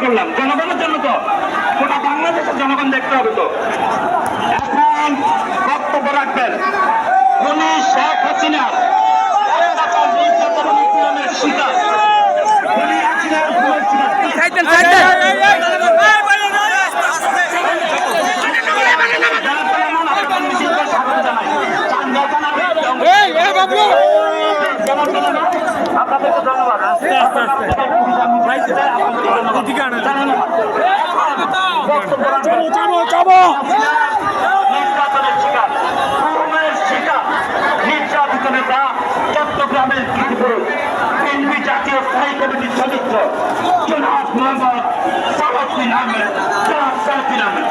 করলাম জনগণের জন্য, তো গোটা বাংলাদেশের জনগণ দেখতে হবে। তো এখন বক্তব্য রাখবেন উনি শেখ হাসিনা শিকার, উনি হাসিনার আপনাদেরকে ধন্যবাদ। নির্যাতনের শিকার, খুনের শিকার, নির্যাতিত নেতা চট্টগ্রামের বীরপুরুষ বিএনপি জাতীয় স্থায়ী কমিটির সদস্য জনাব মোহাম্মদ সালাউদ্দিন আহমেদ, জনাব সালাউদ্দিন আহমেদ।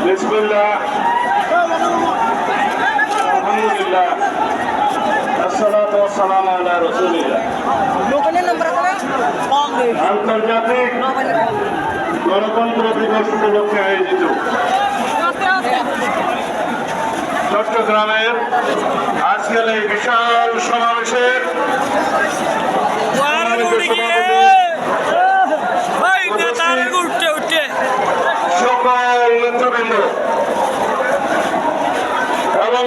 বিসমিল্লাহ, আলহামদুলিল্লাহ, আসসালাতু ওয়াসসালামু আলা রাসূলিল্লাহ। আন্তর্জাতিক গণতন্ত্র দিবস উপলক্ষে আয়োজিত চট্টগ্রামের আজকের এই বিশাল সমাবেশের সকল নেতৃবৃন্দ এবং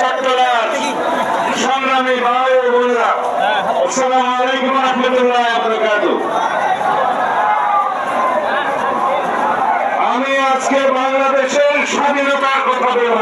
চট্টগ্রাম সংগ্রামী ভাই ও বোনেরা, আসসালামু আলাইকুম ওয়া রাহমাতুল্লাহি ওয়া বারাকাতুহু। আমি আজকে বাংলাদেশের স্বাধীনতার কথা বলব।